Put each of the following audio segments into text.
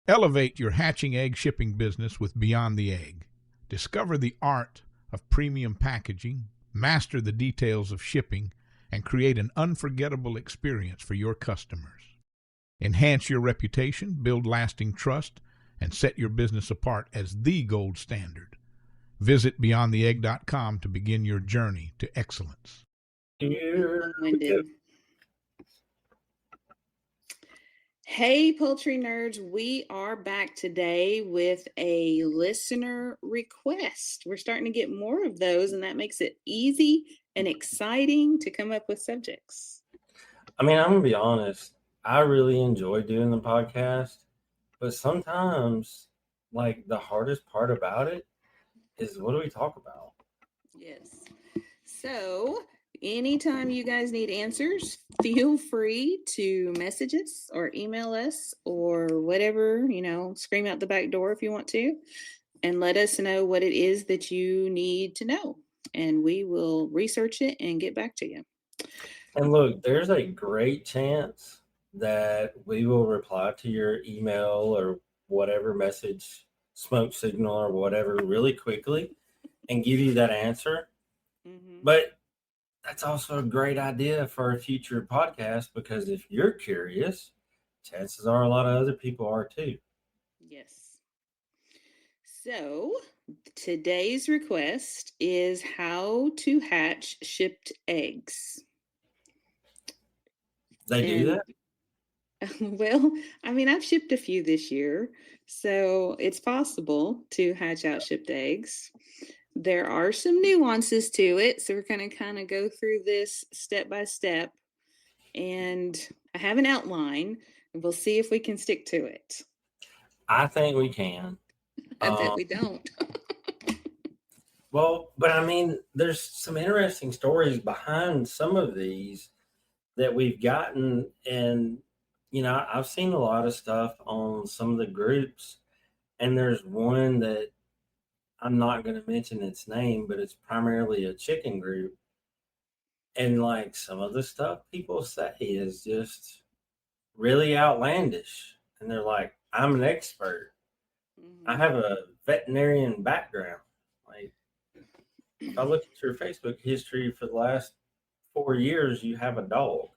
Elevate your hatching egg shipping business with Beyond the Egg. Discover the art of premium packaging, master the details of shipping, and create an unforgettable experience for your customers. Enhance your reputation, build lasting trust, and set your business apart as the gold standard. Visit beyondtheegg.com to begin your journey to excellence. Hey, poultry nerds, we are back today with a listener request. We're starting to get more of those, and that makes it easy and exciting to come up with subjects. I mean, I'm going to be honest. I really enjoy doing the podcast, but sometimes, like, the hardest part about it is what do we talk about? Yes. So, anytime you guys need answers, feel free to message us or email us or whatever, scream out the back door if you want to, and let us know what it is that you need to know. And we will research it and get back to you. And look, there's a great chance that we will reply to your email or whatever message, smoke signal or whatever really quickly and give you that answer. Mm-hmm. But that's also a great idea for a future podcast, because if you're curious, chances are a lot of other people are too. Yes. So today's request is how to hatch shipped eggs. They do that? Well, I mean, I've shipped a few this year, so it's possible to hatch out shipped eggs. There are some nuances to it, so we're going to kind of go through this step by step, and I have an outline, and we'll see if we can stick to it. I think we can. I bet we don't. Well, but I mean, there's some interesting stories behind some of these that we've gotten, and I've seen a lot of stuff on some of the groups, and there's one that I'm not going to mention its name, but it's primarily a chicken group. And like some of the stuff people say is just really outlandish. And they're like, I'm an expert. Mm-hmm. I have a veterinarian background. Like, if I look at your Facebook history for the last 4 years, you have a dog.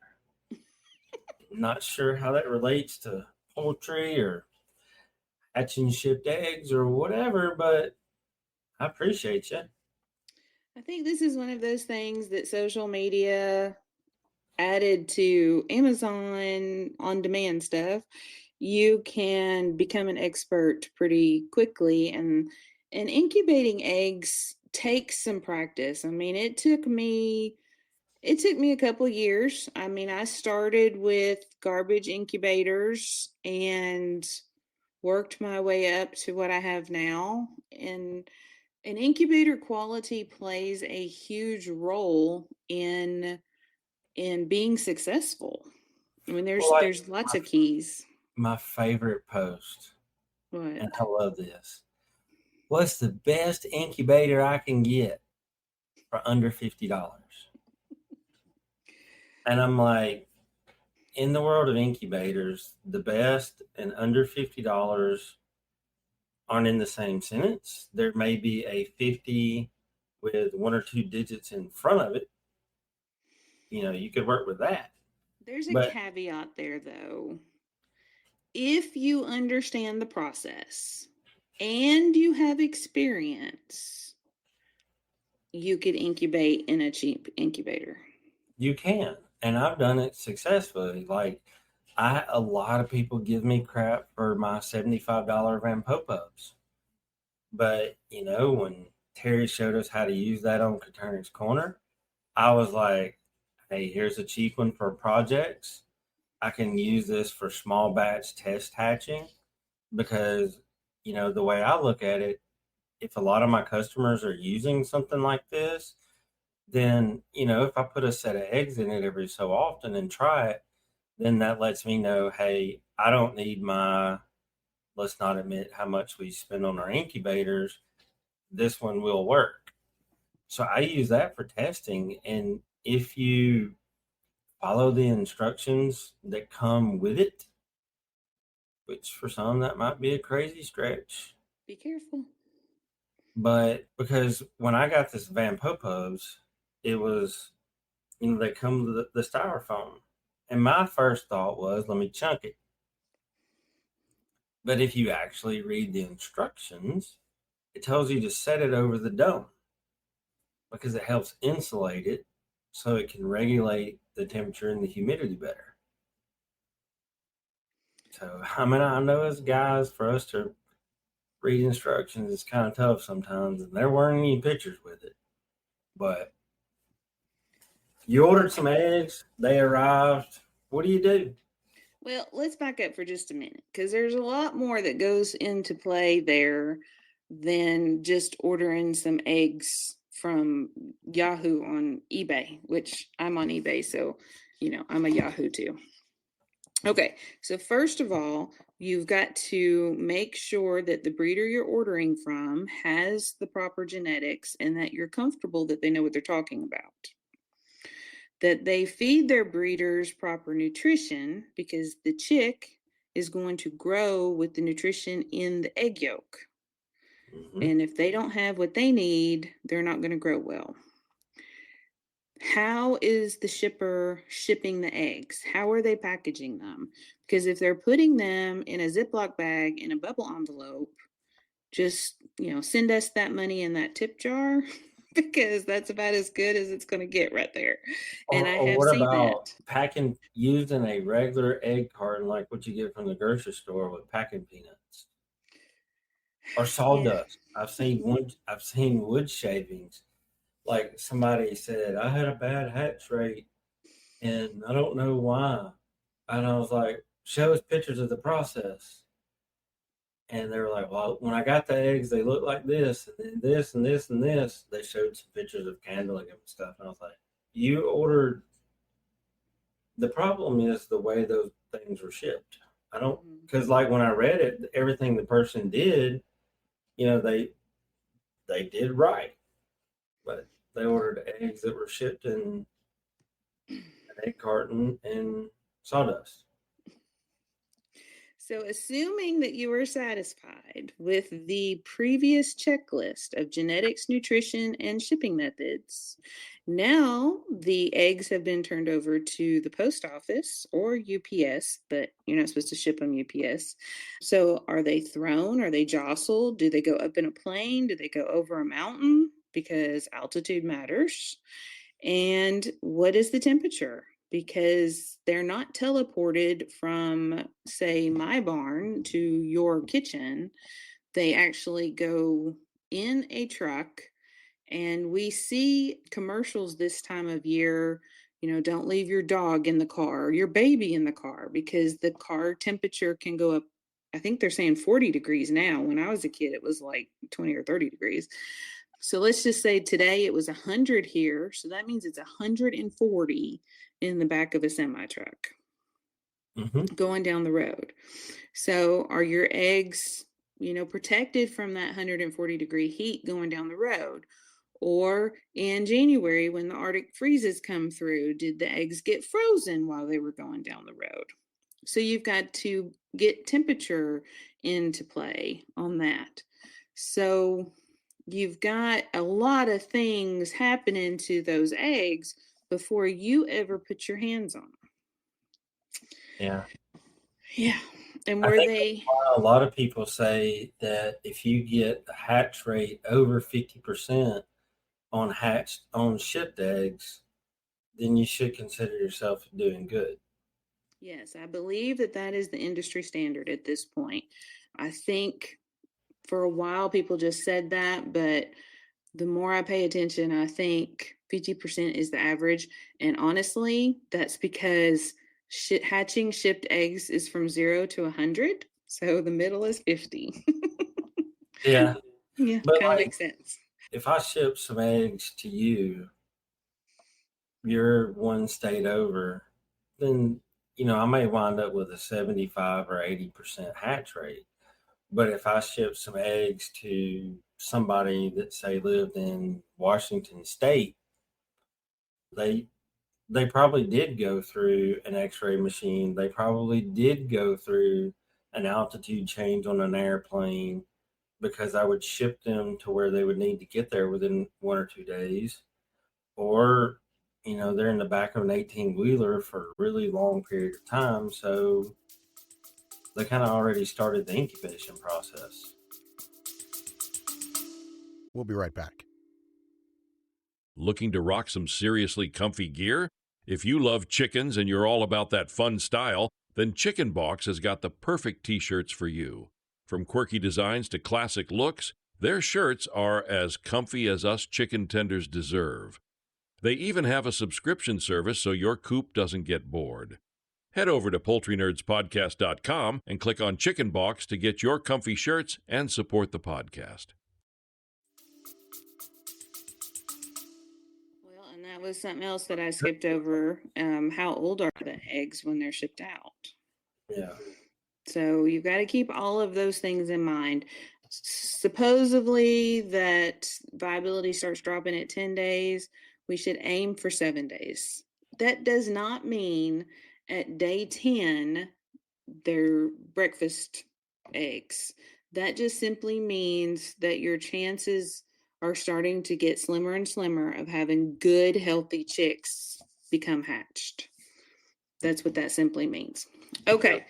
Not sure how that relates to poultry or hatching shipped eggs or whatever, but I appreciate you. I think this is one of those things that social media added to Amazon on-demand stuff. You can become an expert pretty quickly, and incubating eggs takes some practice. I mean, it took me a couple of years. I mean, I started with garbage incubators and worked my way up to what I have now. And an incubator quality plays a huge role in being successful. I mean, there's lots of keys. My favorite post. What? And I love this. What's the best incubator I can get for under $50? And I'm like, in the world of incubators, the best and under $50 aren't in the same sentence. There may be a 50 with 1 or 2 digits in front of it. You could work with that. There's a caveat there, though. If you understand the process and you have experience, you could incubate in a cheap incubator. You can. And I've done it successfully. Like, a lot of people give me crap for my $75 Van Pop-Ups. But, when Terry showed us how to use that on Katernick's Corner, I was like, hey, here's a cheap one for projects. I can use this for small batch test hatching, because, the way I look at it, if a lot of my customers are using something like this, then, if I put a set of eggs in it every so often and try it, then that lets me know, hey, I don't need let's not admit how much we spend on our incubators. This one will work. So I use that for testing. And if you follow the instructions that come with it, which for some that might be a crazy stretch. Be careful. But because when I got this Van Popos, it was, they come to the styrofoam. And my first thought was, let me chunk it. But if you actually read the instructions, it tells you to set it over the dome because it helps insulate it so it can regulate the temperature and the humidity better. So, I mean, I know as guys, for us to read instructions is kind of tough sometimes, and there weren't any pictures with it. But you ordered some eggs, they arrived. What do you do? Well, let's back up for just a minute because there's a lot more that goes into play there than just ordering some eggs from Yahoo on eBay, which I'm on eBay, so I'm a Yahoo too. Okay, so first of all, you've got to make sure that the breeder you're ordering from has the proper genetics and that you're comfortable that they know what they're talking about. That they feed their breeders proper nutrition because the chick is going to grow with the nutrition in the egg yolk. Mm-hmm. And if they don't have what they need, they're not going to grow well. How is the shipper shipping the eggs? How are they packaging them? Because if they're putting them in a Ziploc bag in a bubble envelope, just, send us that money in that tip jar because that's about as good as it's going to get right there. And I have what seen about that. packing, using a regular egg carton like what you get from the grocery store with packing peanuts or sawdust? Yeah. I've seen wood shavings. Like somebody said, I had a bad hatch rate and I don't know why. And I was like, show us pictures of the process. And they were like, well, when I got the eggs, they look like this, and then this, and this, and this. They showed some pictures of candling and stuff. And I was like, you ordered. The problem is the way those things were shipped. I don't, because like when I read it, everything the person did, they did right. But they ordered eggs that were shipped in an egg carton and sawdust. So, assuming that you are satisfied with the previous checklist of genetics, nutrition, and shipping methods, now the eggs have been turned over to the post office or UPS, but you're not supposed to ship them UPS. So, are they thrown? Are they jostled? Do they go up in a plane? Do they go over a mountain? Because altitude matters. And what is the temperature? Because they're not teleported from, say, my barn to your kitchen. They actually go in a truck. And we see commercials this time of year, don't leave your dog in the car or your baby in the car because the car temperature can go up. I think they're saying 40 degrees now. When I was a kid, it was like 20 or 30 degrees. So let's just say today it was 100 here. So that means it's 140 in the back of a semi truck going down the road. So are your eggs, protected from that 140-degree heat going down the road? Or in January, when the Arctic freezes come through, did the eggs get frozen while they were going down the road? So you've got to get temperature into play on that. So you've got a lot of things happening to those eggs before you ever put your hands on them. Yeah. Yeah. And I were think they? a lot of people say that if you get a hatch rate over 50% on shipped eggs, then you should consider yourself doing good. Yes, I believe that is the industry standard at this point. I think for a while people just said that, but the more I pay attention, I think 50% is the average. And honestly, that's because hatching shipped eggs is from 0 to 100. So the middle is 50. Yeah. Yeah, But kind of makes sense. if I ship some eggs to you, you're one state over, then, I may wind up with a 75 or 80% hatch rate. But if I ship some eggs to somebody that say lived in Washington State, they they probably did go through an X-ray machine. They probably did go through an altitude change on an airplane, because I would ship them to where they would need to get there within 1 or 2 days. Or, they're in the back of an 18-wheeler for a really long period of time. So they kind of already started the incubation process. We'll be right back. Looking to rock some seriously comfy gear? If you love chickens and you're all about that fun style, then Chicken Box has got the perfect t-shirts for you. From quirky designs to classic looks, their shirts are as comfy as us chicken tenders deserve. They even have a subscription service so your coop doesn't get bored. Head over to PoultryNerdsPodcast.com and click on Chicken Box to get your comfy shirts and support the podcast. Well, and that was something else that I skipped over. How old are the eggs when they're shipped out? Yeah. So you've got to keep all of those things in mind. Supposedly that viability starts dropping at 10 days. We should aim for 7 days. That does not mean at day 10, they're breakfast eggs. That just simply means that your chances are starting to get slimmer and slimmer of having good, healthy chicks become hatched. That's what that simply means. Okay,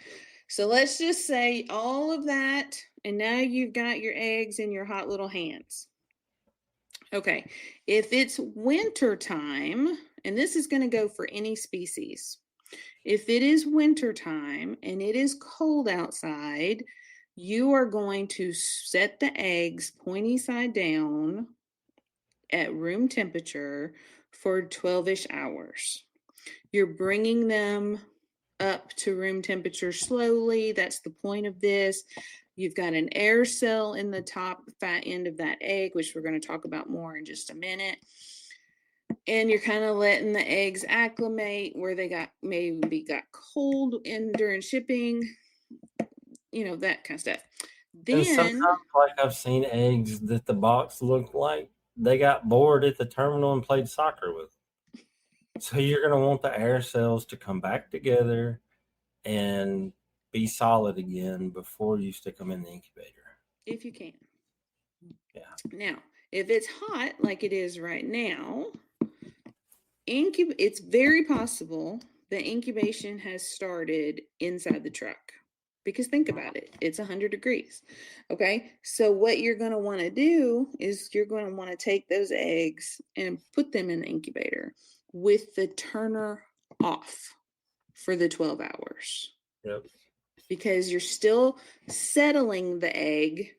so let's just say all of that, and now you've got your eggs in your hot little hands. Okay, if it's winter time, and this is going to go for any species. If it is winter time and it is cold outside, you are going to set the eggs pointy side down at room temperature for 12-ish hours. You're bringing them up to room temperature slowly. That's the point of this. You've got an air cell in the top fat end of that egg, which we're going to talk about more in just a minute. And you're kind of letting the eggs acclimate where they maybe got cold during shipping, that kind of stuff. And sometimes, like, I've seen eggs that the box looked like they got bored at the terminal and played soccer with. So you're going to want the air cells to come back together and be solid again before you stick them in the incubator. If you can. Yeah. Now, if it's hot like it is right now, it's very possible the incubation has started inside the truck. Because think about it, it's 100 degrees. Okay, so what you're going to want to do is you're going to want to take those eggs and put them in the incubator with the turner off for the 12 hours. Yep. Because you're still settling the egg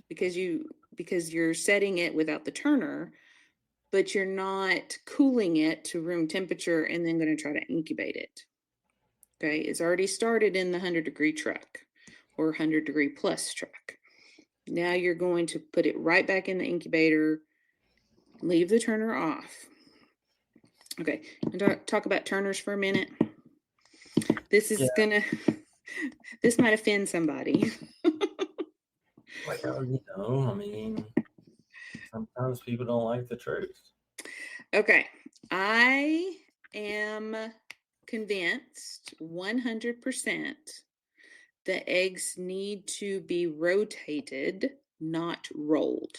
because you're setting it without the turner, but you're not cooling it to room temperature and then going to try to incubate it. Okay, it's already started in the 100-degree truck or 100-degree plus truck. Now you're going to put it right back in the incubator, leave the turner off. Okay, and talk about turners for a minute. This is this might offend somebody. Well, sometimes people don't like the truth. Okay, I am convinced 100% that eggs need to be rotated, not rolled.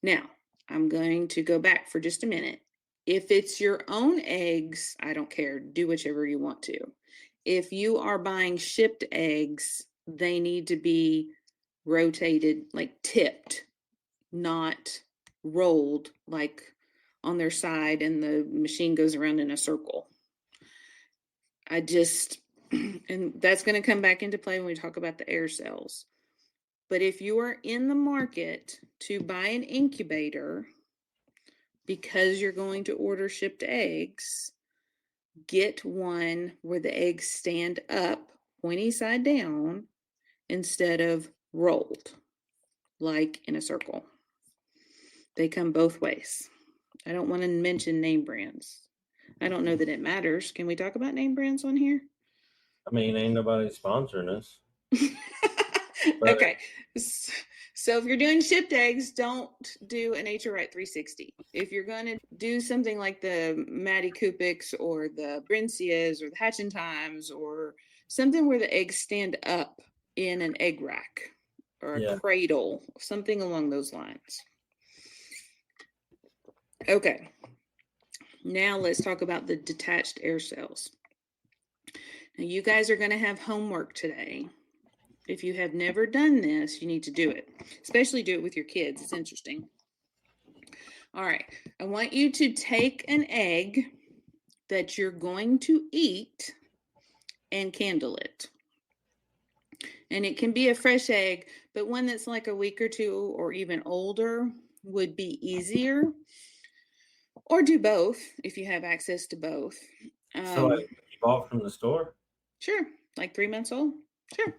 Now, I'm going to go back for just a minute. If it's your own eggs, I don't care. Do whichever you want to. If you are buying shipped eggs, they need to be rotated, like tipped, not rolled, like on their side and the machine goes around in a circle. And that's going to come back into play when we talk about the air cells. But if you are in the market to buy an incubator because you're going to order shipped eggs, get one where the eggs stand up, pointy side down, instead of rolled, like in a circle. They come both ways. I don't want to mention name brands. I don't know that it matters. Can we talk about name brands on here? Ain't nobody sponsoring us. Okay. So if you're doing shipped eggs, don't do a Nature Right 360. If you're going to do something like the Maddie Kupik's or the Brincias or the Hatchin' Times or something where the eggs stand up in an egg rack or a cradle, something along those lines. Okay, now let's talk about the detached air cells. Now you guys are going to have homework today. If you have never done this, you need to do it, especially do it with your kids. It's interesting. All right, I want you to take an egg that you're going to eat and candle it. And it can be a fresh egg, but one that's like a week or two or even older would be easier. Or do both if you have access to both. So like you bought from the store? Sure, like 3 months old. Sure.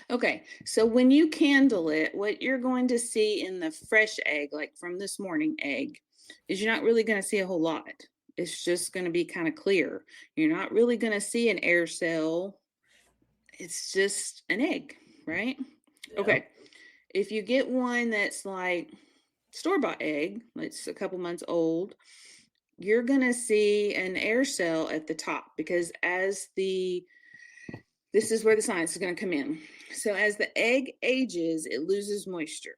Okay, so when you candle it, what you're going to see in the fresh egg, like from this morning egg, is you're not really going to see a whole lot. It's just going to be kind of clear. You're not really going to see an air cell. It's just an egg, right? Yeah. Okay, if you get one that's like store-bought egg, it's a couple months old, you're going to see an air cell at the top because this is where the science is going to come in. So as the egg ages, it loses moisture.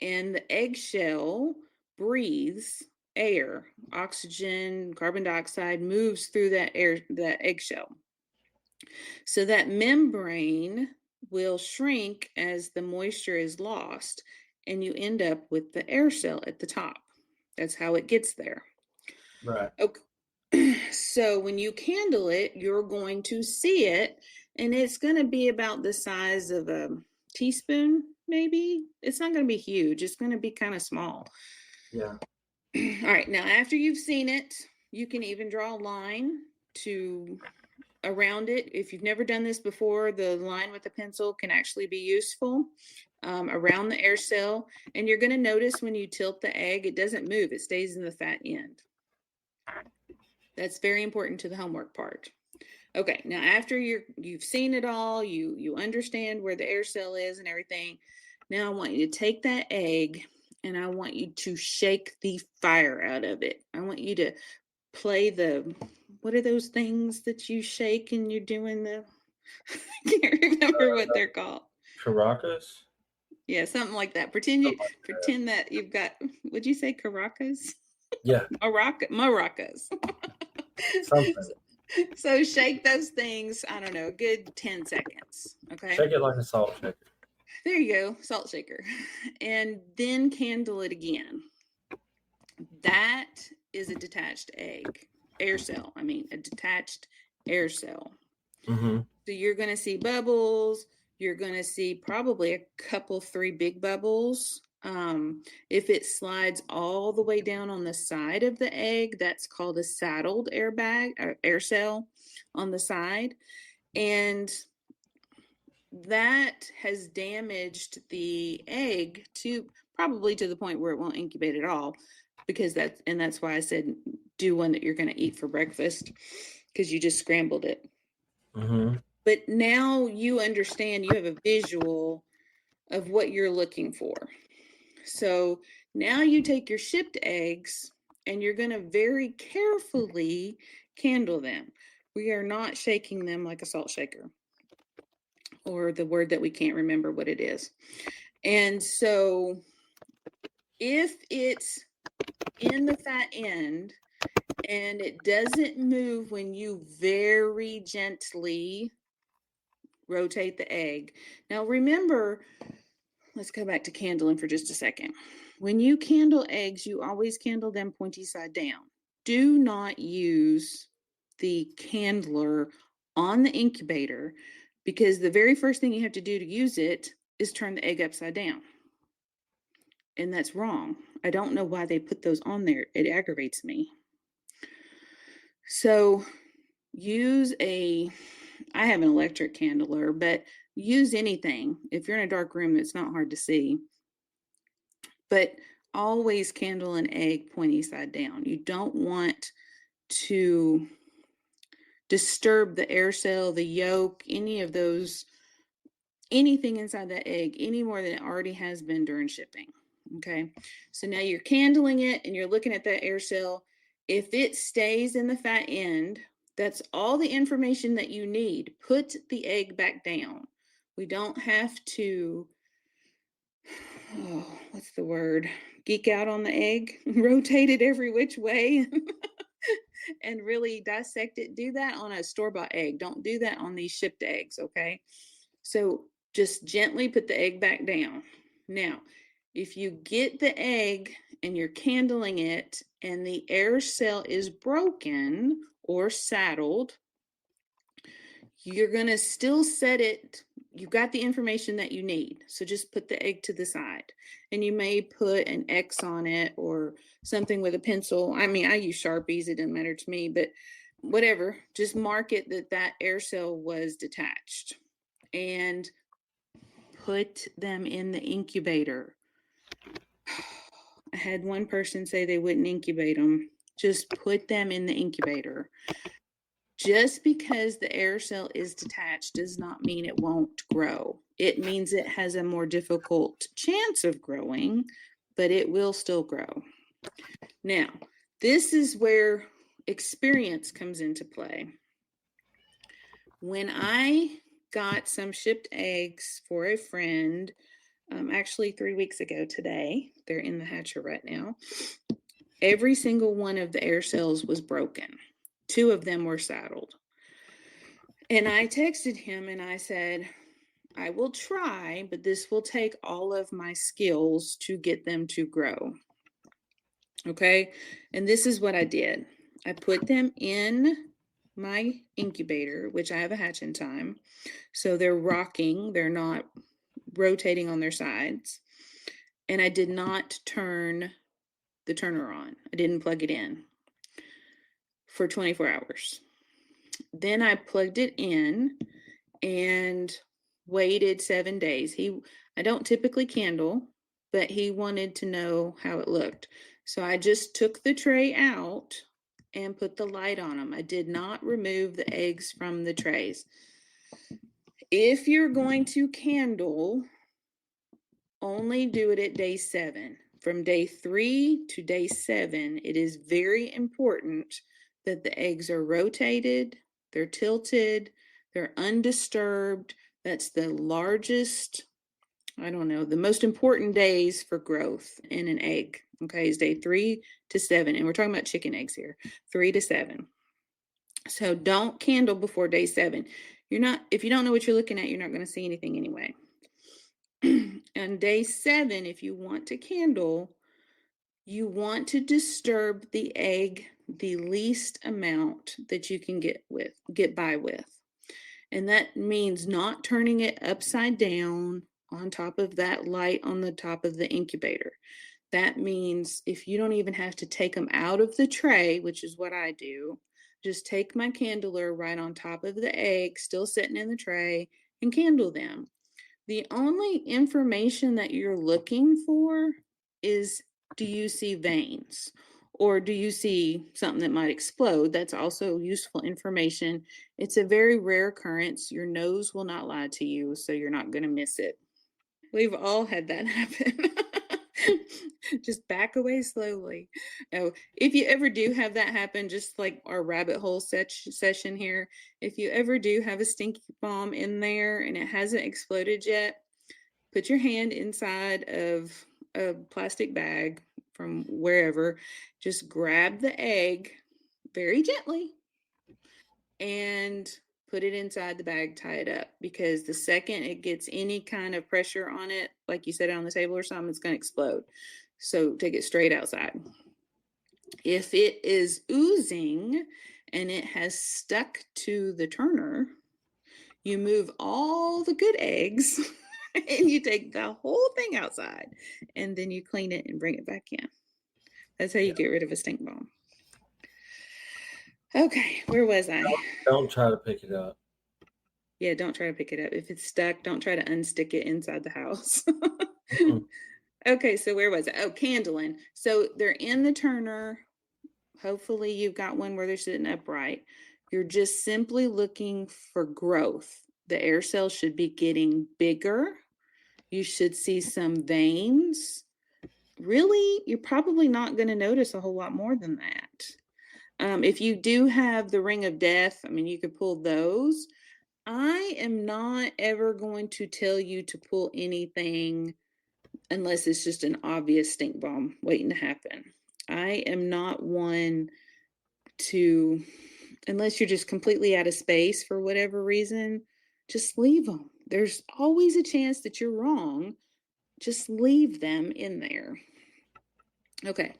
And the eggshell breathes air, oxygen, carbon dioxide moves through that eggshell. So that membrane will shrink as the moisture is lost, and you end up with the air cell at the top. That's how it gets there. Right. Okay. So when you candle it, you're going to see it, and it's going to be about the size of a teaspoon, maybe. It's not going to be huge. It's going to be kind of small. Yeah. All right. Now, after you've seen it, you can even draw a line around it. If you've never done this before, the line with the pencil can actually be useful around the air cell. And you're going to notice when you tilt the egg, it doesn't move. It stays in the fat end. That's very important to the homework part. Okay, now after you've seen it all, you understand where the air cell is and everything. Now I want you to take that egg and I want you to shake the fire out of it. I want you to play what are those things that you shake and you're doing I can't remember what they're called. Caracas? Yeah, something like that. Pretend that you've got, would you say caracas? Yeah. Maracas. Something. So shake those things, I don't know, a good 10 seconds. Okay. Shake it like a salt shaker. There you go, salt shaker. And then candle it again. That is a detached air cell. A detached air cell. Mm-hmm. So you're going to see bubbles. You're going to see probably a couple, 3 big bubbles. If it slides all the way down on the side of the egg, that's called a saddled air cell on the side. And that has damaged the egg probably to the point where it won't incubate at all, because that's why I said do one that you're going to eat for breakfast, because you just scrambled it. Mm-hmm. But now you understand, you have a visual of what you're looking for. So now you take your shipped eggs and you're going to very carefully candle them. We are not shaking them like a salt shaker, or the word that we can't remember what it is. And so if it's in the fat end and it doesn't move when you very gently rotate the egg. Now remember, let's go back to candling for just a second. When you candle eggs, you always candle them pointy side down. Do not use the candler on the incubator, because the very first thing you have to do to use it is turn the egg upside down. And that's wrong. I don't know why they put those on there. It aggravates me. So I have an electric candler, but use anything. If you're in a dark room, it's not hard to see. But always candle an egg pointy side down. You don't want to disturb the air cell, the yolk, any of those anything inside that egg any more than it already has been during shipping. Okay, so now you're candling it and you're looking at that air cell. If it stays in the fat end, that's all the information that you need. Put the egg back down. We don't have to, oh, what's the word? Geek out on the egg, rotate it every which way, and really dissect it. Do that on a store-bought egg. Don't do that on these shipped eggs, okay? So just gently put the egg back down. Now, if you get the egg and you're candling it and the air cell is broken or saddled, you're going to still set it. You've got the information that you need. So just put the egg to the side. And you may put an X on it or something with a pencil. I mean, I use Sharpies. It doesn't matter to me, but whatever. Just mark it that that air cell was detached. And put them in the incubator. I had one person say they wouldn't incubate them. Just put them in the incubator. Just because the air cell is detached does not mean it won't grow. It means it has a more difficult chance of growing, but it will still grow. Now, this is where experience comes into play. When I got some shipped eggs for a friend, actually 3 weeks ago today, they're in the hatcher right now. Every single one of the air cells was broken. 2 of them were saddled. And I texted him and I said, I will try, but this will take all of my skills to get them to grow. Okay. And this is what I did. I put them in my incubator, which I have a hatching time. So they're rocking, they're not rotating on their sides. And I did not turn the turner on. I didn't plug it in for 24 hours. Then I plugged it in and waited 7 days. I don't typically candle, but he wanted to know how it looked. So I just took the tray out and put the light on them. I did not remove the eggs from the trays. If you're going to candle, only do it at day 7. From day 3 to day 7, it is very important that the eggs are rotated, they're tilted, they're undisturbed. That's the largest, the most important days for growth in an egg, okay, is day 3 to 7. And we're talking about chicken eggs here, 3 to 7. So don't candle before day 7. If you don't know what you're looking at, you're not going to see anything anyway. On day 7, if you want to candle, you want to disturb the egg the least amount that you can get by with. And that means not turning it upside down on top of that light on the top of the incubator. That means if you don't even have to take them out of the tray, which is what I do, just take my candler right on top of the egg, still sitting in the tray, and candle them. The only information that you're looking for is, do you see veins? Or do you see something that might explode? That's also useful information. It's a very rare occurrence. Your nose will not lie to you, so you're not going to miss it. We've all had that happen. Just back away slowly. Oh, if you ever do have that happen, just like our rabbit hole session here, if you ever do have a stinky bomb in there and it hasn't exploded yet, put your hand inside of a plastic bag from wherever, just grab the egg very gently and put it inside the bag, tie it up, because the second it gets any kind of pressure on it, like you set it on the table or something, it's going to explode. So take it straight outside. If it is oozing and it has stuck to the turner, you move all the good eggs and you take the whole thing outside and then you clean it and bring it back in. That's how you get rid of a stink bomb. Okay, where was I? Don't try to pick it up. Yeah, don't try to pick it up. If it's stuck, don't try to unstick it inside the house. Okay, so where was it? Oh, candling. So they're in the turner. Hopefully you've got one where they're sitting upright. You're just simply looking for growth. The air cells should be getting bigger. You should see some veins. Really, you're probably not going to notice a whole lot more than that. If you do have the ring of death, I mean, you could pull those. I am not ever going to tell you to pull anything unless it's just an obvious stink bomb waiting to happen. I am not one to, unless you're just completely out of space for whatever reason, just leave them. There's always a chance that you're wrong. Just leave them in there. Okay,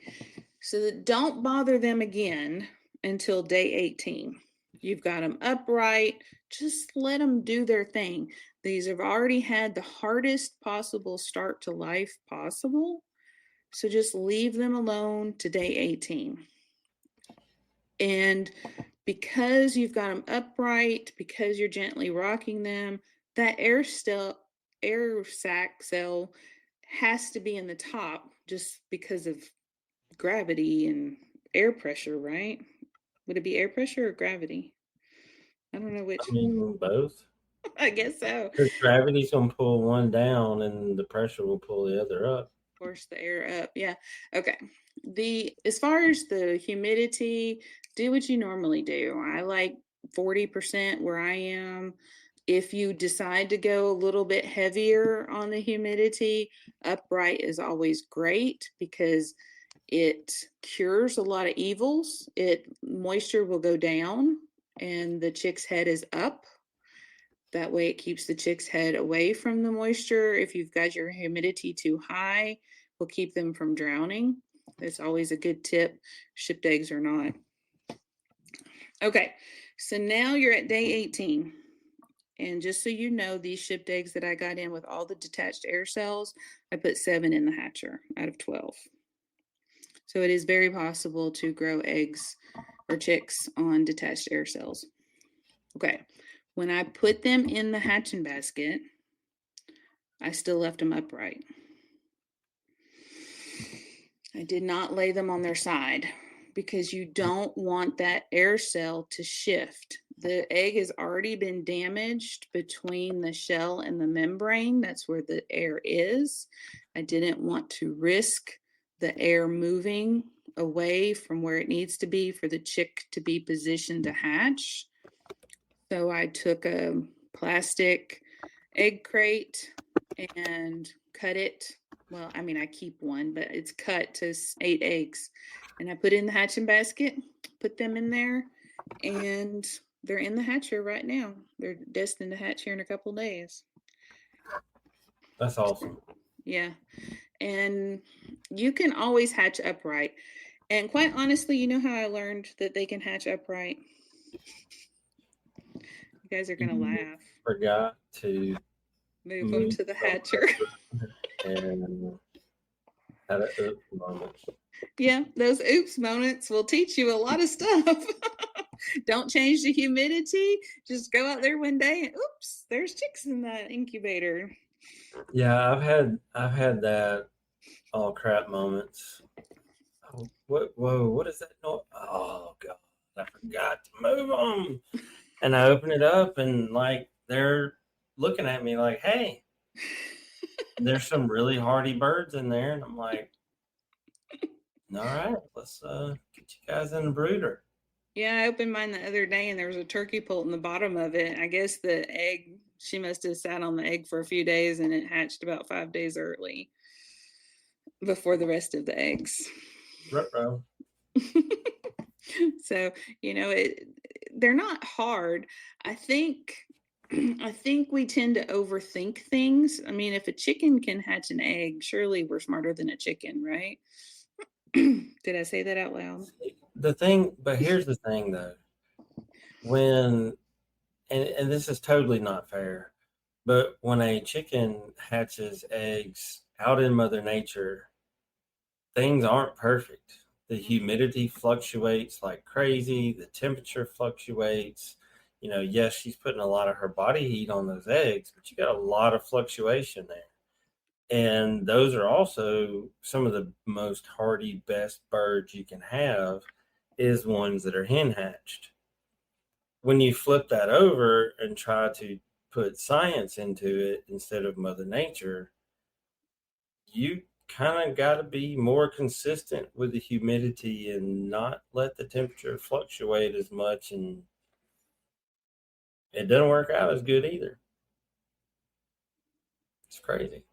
so don't bother them again until day 18. You've got them upright. Just let them do their thing. These have already had the hardest possible start to life possible. So just leave them alone to day 18. And because you've got them upright, because you're gently rocking them, that air sac cell has to be in the top just because of gravity and air pressure, right? Would it be air pressure or gravity? I don't know which. I mean, both. I guess so. Because gravity's going to pull one down and the pressure will pull the other up. Force the air up. Yeah. Okay. As far as the humidity, do what you normally do. I like 40% where I am. If you decide to go a little bit heavier on the humidity, upright is always great because it cures a lot of evils. Moisture will go down and the chick's head is up. That way it keeps the chick's head away from the moisture. If you've got your humidity too high, will keep them from drowning. That's always a good tip, shipped eggs or not. Okay, so now you're at day 18. And just so you know, these shipped eggs that I got in with all the detached air cells, I put 7 in the hatcher out of 12. So it is very possible to grow eggs or chicks on detached air cells. Okay, when I put them in the hatching basket, I still left them upright. I did not lay them on their side because you don't want that air cell to shift. The egg has already been damaged between the shell and the membrane. That's where the air is. I didn't want to risk the air moving away from where it needs to be for the chick to be positioned to hatch. So I took a plastic egg crate and cut it. Well, I mean, I keep one, but it's cut to 8 eggs. And I put it in the hatching basket, put them in there, and they're in the hatcher right now. They're destined to hatch here in a couple days. That's awesome. Yeah. And you can always hatch upright. And quite honestly, you know how I learned that they can hatch upright? You guys are going to laugh. Forgot to Move them to the hatcher. And had an oops moment. Yeah, those oops moments will teach you a lot of stuff. Don't change the humidity. Just go out there one day and oops, there's chicks in the incubator. Yeah, I've had that all crap moments. Oh, what is that noise? Oh god, I forgot to move them. And I open it up and like they're looking at me like, hey, there's some really hardy birds in there. And I'm like, all right, let's get you guys in the brooder. Yeah, I opened mine the other day and there was a turkey poult in the bottom of it. I guess the egg, she must have sat on the egg for a few days and it hatched about 5 days early before the rest of the eggs. Ruh-roh. So, you know, they're not hard. I think we tend to overthink things. I mean, if a chicken can hatch an egg, surely we're smarter than a chicken, right? Did I say that out loud? But here's the thing though. When and this is totally not fair, but when a chicken hatches eggs out in Mother Nature, things aren't perfect. The humidity fluctuates like crazy, the temperature fluctuates. You know, yes, she's putting a lot of her body heat on those eggs, but you got a lot of fluctuation there. And those are also some of the most hardy, best birds you can have is ones that are hen hatched. When you flip that over and try to put science into it instead of Mother Nature, you kind of got to be more consistent with the humidity and not let the temperature fluctuate as much, and it doesn't work out as good either. It's crazy.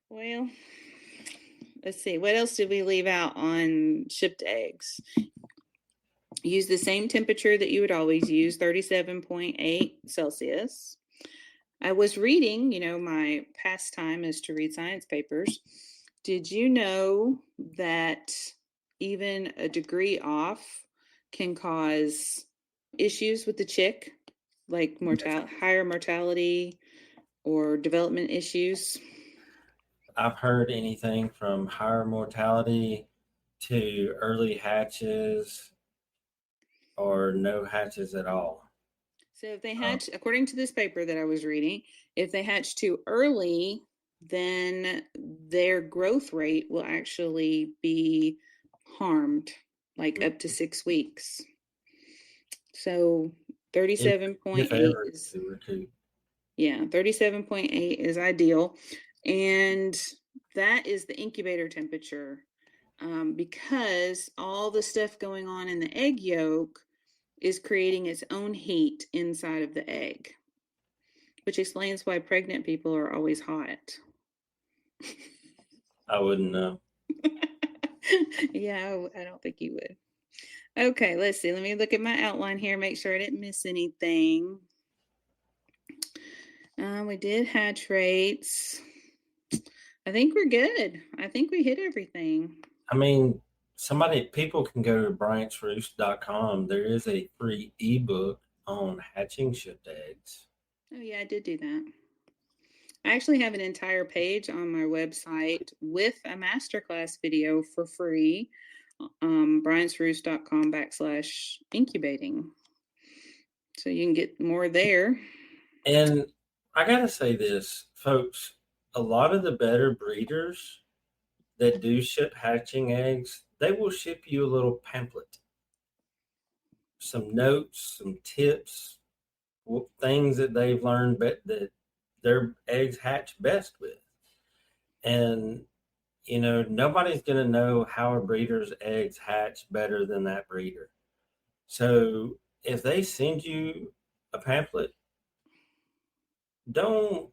Well, let's see. What else did we leave out on shipped eggs? Use the same temperature that you would always use, 37.8 Celsius. I was reading, my pastime is to read science papers. Did you know that even a degree off can cause issues with the chick, like higher mortality or development issues? I've heard anything from higher mortality to early hatches or no hatches at all. So if they hatch, according to this paper that I was reading, if they hatch too early, then their growth rate will actually be harmed, like up to 6 weeks. So 37.8 is, yeah, 37.8 is ideal. And that is the incubator temperature, because all the stuff going on in the egg yolk is creating its own heat inside of the egg, which explains why pregnant people are always hot. I wouldn't know. Yeah, I don't think you would. Okay, let's see. Let me look at my outline here, make sure I didn't miss anything. We did hatch rates. I think we're good. I think we hit everything. I mean, people can go to bryantsroost.com. There is a free ebook on hatching shipped eggs. Oh yeah, I did do that. I actually have an entire page on my website with a masterclass video for free. bryantsroost.com/incubating. So you can get more there. And I got to say this, folks, a lot of the better breeders that do ship hatching eggs, they will ship you a little pamphlet, some notes, some tips, things that they've learned that their eggs hatch best with. And, nobody's going to know how a breeder's eggs hatch better than that breeder. So if they send you a pamphlet, don't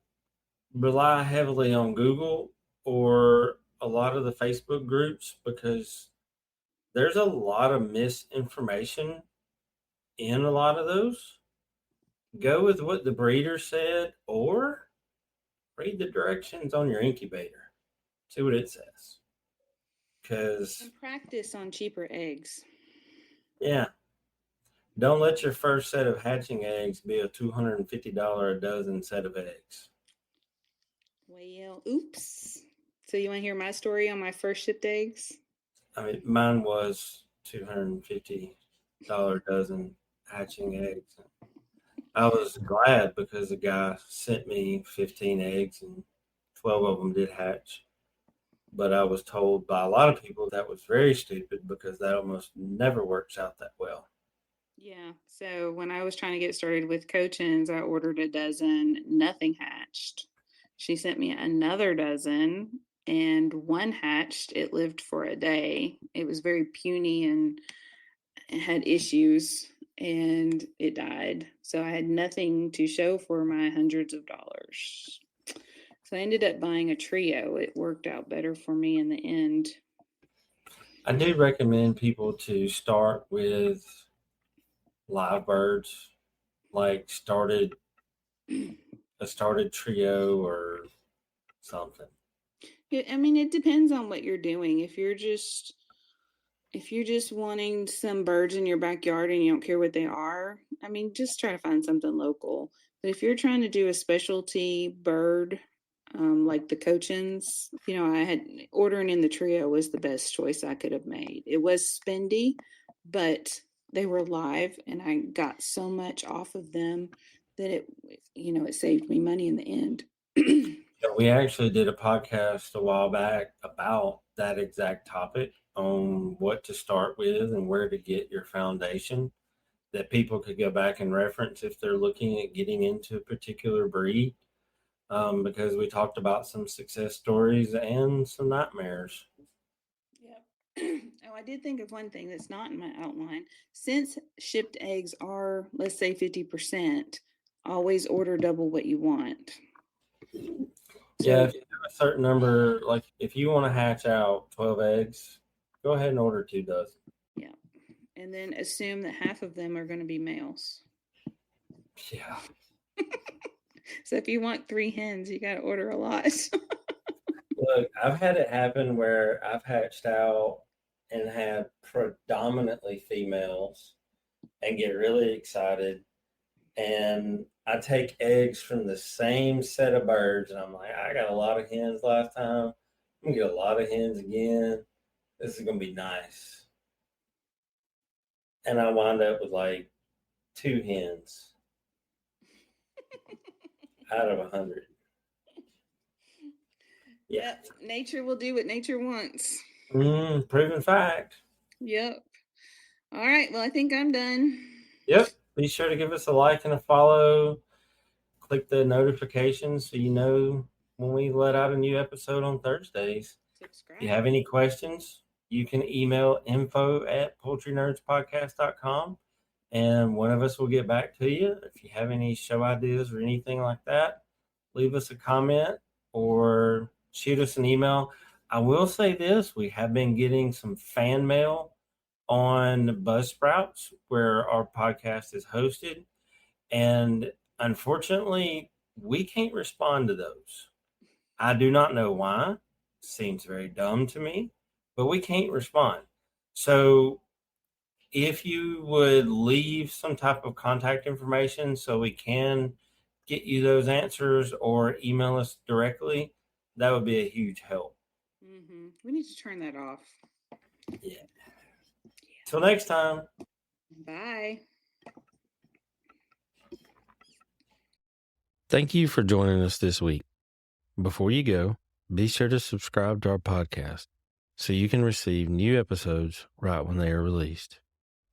rely heavily on Google or a lot of the Facebook groups, because there's a lot of misinformation in a lot of those. Go with what the breeder said, or read the directions on your incubator. See what it says. Because practice on cheaper eggs. Yeah. Don't let your first set of hatching eggs be a $250 a dozen set of eggs. Well, oops. So you want to hear my story on my first shipped eggs? I mean, mine was $250 dozen hatching eggs. I was glad because the guy sent me 15 eggs and 12 of them did hatch. But I was told by a lot of people that was very stupid, because that almost never works out that well. Yeah. So when I was trying to get started with coachins, I ordered a dozen, nothing hatched. She sent me another dozen and one hatched. It lived for a day. It was very puny and had issues, and it died. So I had nothing to show for my hundreds of dollars. So I ended up buying a trio. It worked out better for me in the end. I do recommend people to start with live birds, like a started trio or something. Yeah, I mean, it depends on what you're doing. If you're just wanting some birds in your backyard and you don't care what they are, I mean, just try to find something local. But if you're trying to do a specialty bird, like the cochins, I had ordering in the trio was the best choice I could have made. It was spendy, but they were live, and I got so much off of them that it saved me money in the end. We actually did a podcast a while back about that exact topic, on what to start with and where to get your foundation. that people could go back and reference if they're looking at getting into a particular breed. Because we talked about some success stories and some nightmares. Yep. Oh, I did think of one thing that's not in my outline. Since shipped eggs are, let's say, 50%, always order double what you want. Yeah, if you have a certain number, like if you want to hatch out 12 eggs, go ahead and order 2 dozen. Yeah. And then assume that half of them are going to be males. Yeah. So if you want 3 hens, you got to order a lot. Look, I've had it happen where I've hatched out and had predominantly females and get really excited. And I take eggs from the same set of birds, and I'm like, I got a lot of hens last time. I'm going to get a lot of hens again. This is going to be nice. And I wind up with like 2 hens out of 100. Yeah. Yep. Nature will do what nature wants. Proven fact. Yep. All right. Well, I think I'm done. Yep. Be sure to give us a like and a follow. Click the notifications so you know when we let out a new episode on Thursdays. Subscribe. If you have any questions, you can email info@poultrynerdspodcast.com and one of us will get back to you. If you have any show ideas or anything like that, leave us a comment or shoot us an email. I will say this, we have been getting some fan mail on Buzzsprouts where our podcast is hosted. And unfortunately, we can't respond to those. I do not know why. Seems very dumb to me, but we can't respond. So if you would leave some type of contact information so we can get you those answers or email us directly, that would be a huge help. Mm-hmm. We need to turn that off. Yeah. Till next time. Bye. Thank you for joining us this week. Before you go, be sure to subscribe to our podcast so you can receive new episodes right when they are released.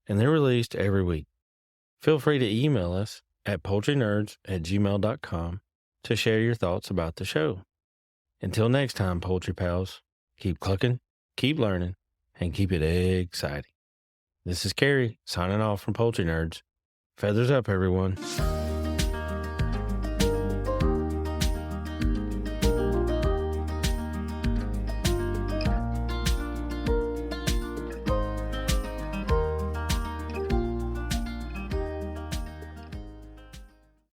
And they're released every week. Feel free to email us at poultrynerds@gmail.com to share your thoughts about the show. Until next time, Poultry Pals, keep clucking, keep learning, and keep it exciting. This is Carey signing off from Poultry Nerds. Feathers up, everyone.